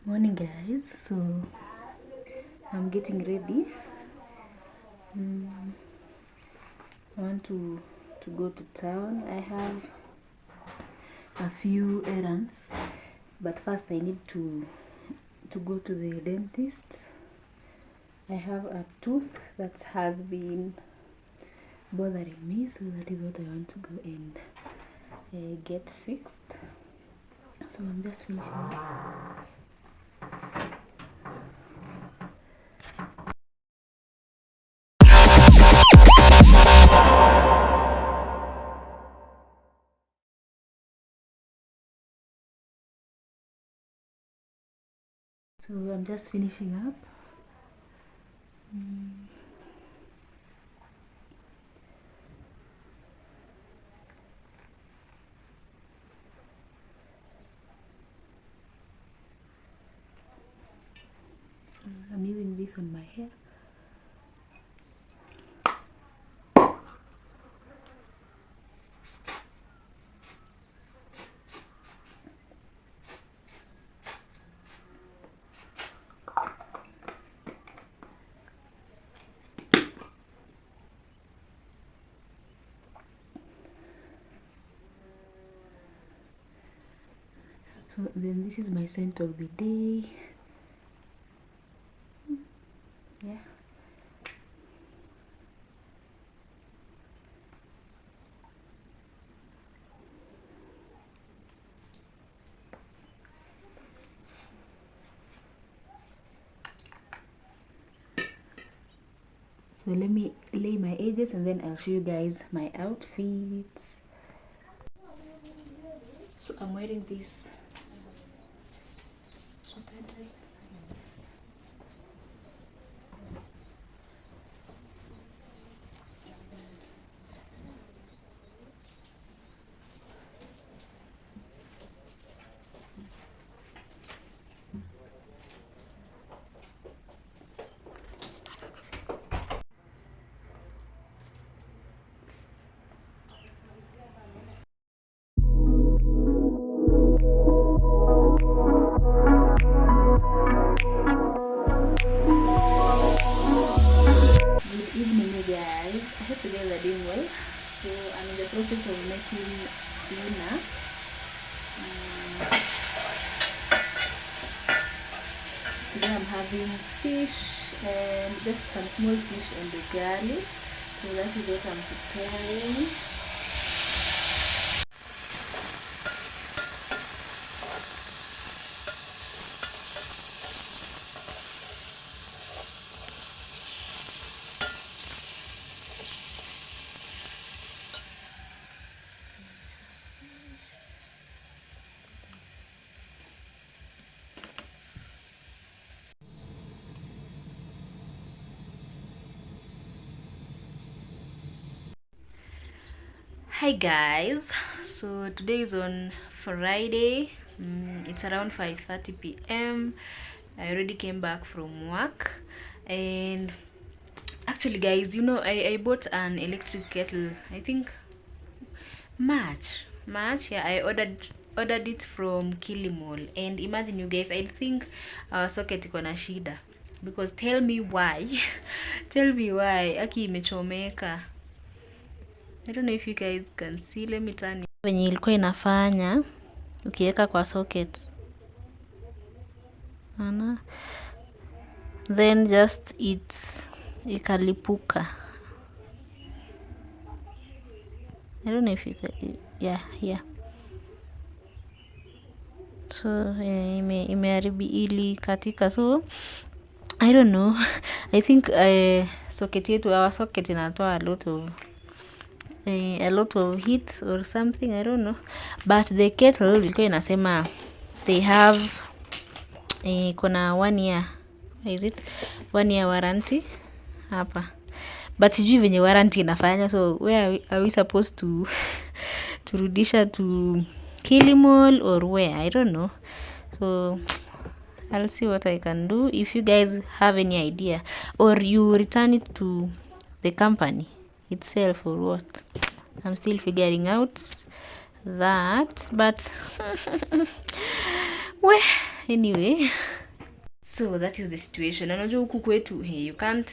Morning guys, so I'm getting ready. I want to go to town. I have a few errands, but first I need to go to the dentist. I have a tooth that has been bothering me, so that is what I want to go and get fixed. So I'm just finishing up. So I'm just finishing up. I'm using this on my hair. So then this is my scent of the day. Yeah. So let me lay my edges and then I'll show you guys my outfits. So I'm wearing this sweater dress. Good evening guys. I hope you guys are doing well. So I'm in the process of making dinner. Today I'm having fish and just some small fish and the garlic. So that is what I'm preparing. Hi guys, so today is on Friday. It's around 5:30 p.m. I already came back from work, and actually guys, you know, I bought an electric kettle, I think March. Yeah, I ordered it from Kilimall, and imagine you guys, I think our socket iko na shida, because tell me why tell me why aki imechomeka. I don't know if you guys can see. Let me turn it. Venye ilikuwa inafanya ukiweka kwa socket, ana then just ikalipuka. I don't know if you can, yeah. So imeharibi ili katika, so I don't know. I think socket yetu, our socket inatoa a lot of heat or something, I don't know, but the kettle ilikuwa inasema they have kuna 1 year, is it 1 year warranty hapa, but sijui venye warranty inafanya. So where are we supposed to turudisha to Kilimall or where? I don't know. So I'll see what I can do. If you guys have any idea, or you return it to the company itself or what, I'm still figuring out that, but well, anyway. So that is the situation. Unajua huku kwetu you can't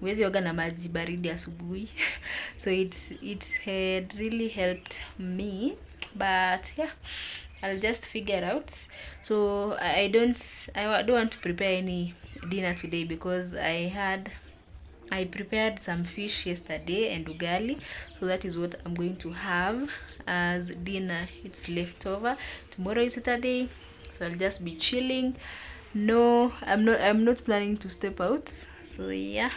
huwezi oga na maji baridi asubuhi. So it had really helped me, but yeah, I'll just figure out. So I don't want to prepare any dinner today because I prepared some fish yesterday and ugali, so that is what I'm going to have as dinner. It's leftover. Tomorrow is Saturday, so I'll just be chilling. No, I'm not planning to step out. So yeah,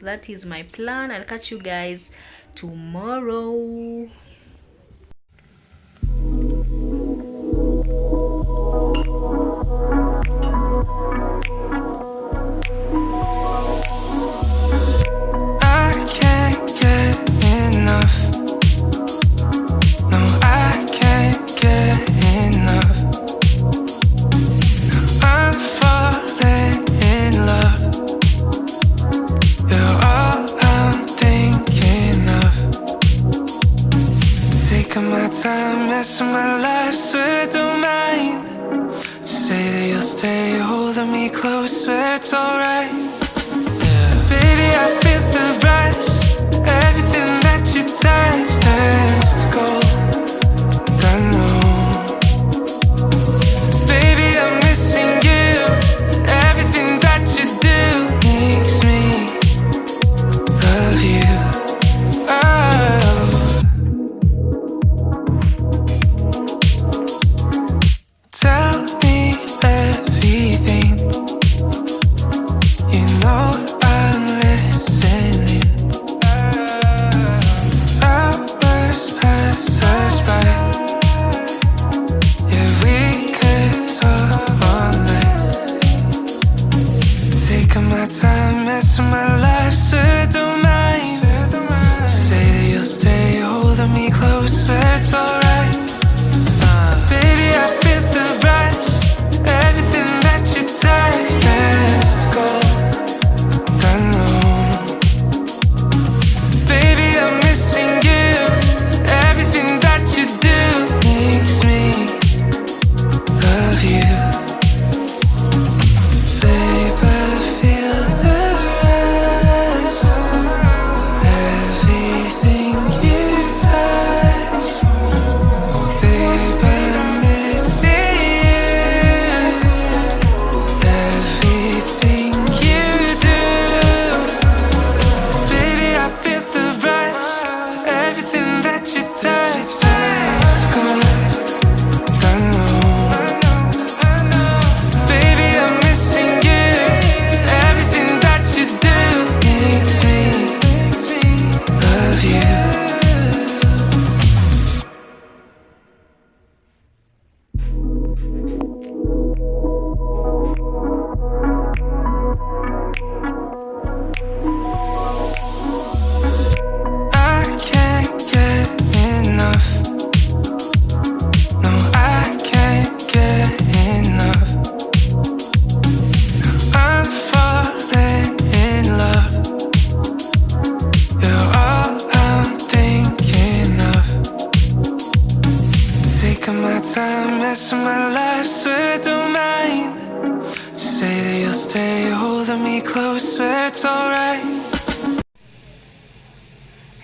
that is my plan. I'll catch you guys tomorrow. Close, swear it's alright. Yeah. Baby, I feel the rush. Everything that you touch turns to gold. I know. Baby, I'm missing you. Everything that you do makes me love you. Oh. Tell me everything. I'm listening. Hours pass us by. Yeah, we could talk all night. Taking my time, messing my life, swear I don't mind. Say that you'll stay holding me close, swear it's alright. Baby, I feel the rush. Everything that you touch turns to gold.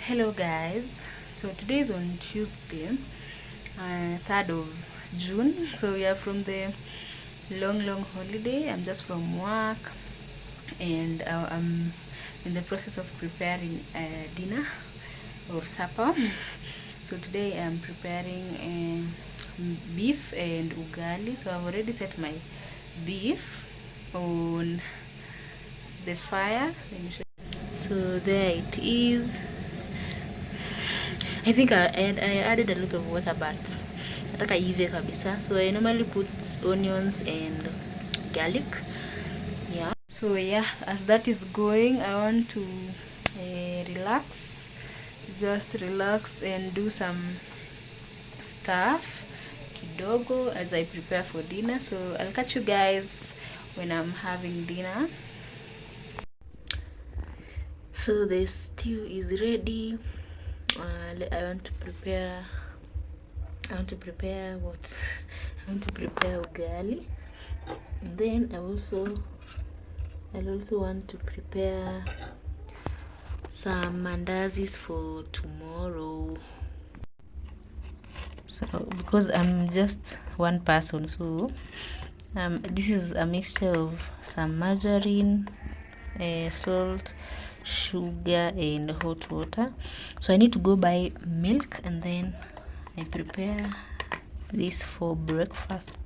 Hello guys, so today is on Tuesday, 3rd of June. So we are from the long holiday. I'm just from work, and I'm in the process of preparing dinner or supper. So today I'm preparing beef and ugali. So I've already set my beef on the fire. Let me show you. So there it is. I think I added a lot of water, but nataka ive kabisa. So I normally put onions and garlic. Yeah. So yeah, as that is going, I want to relax, just relax and do some stuff kidogo as I prepare for dinner. So I'll catch you guys when I'm having dinner. So the stew is ready. I want to prepare what? I want to prepare ugali. And then I'll also want to prepare some mandazis for tomorrow. So because I'm just one person, so this is a mixture of some margarine, salt, sugar and hot water. So I need to go buy milk and then I prepare this for breakfast.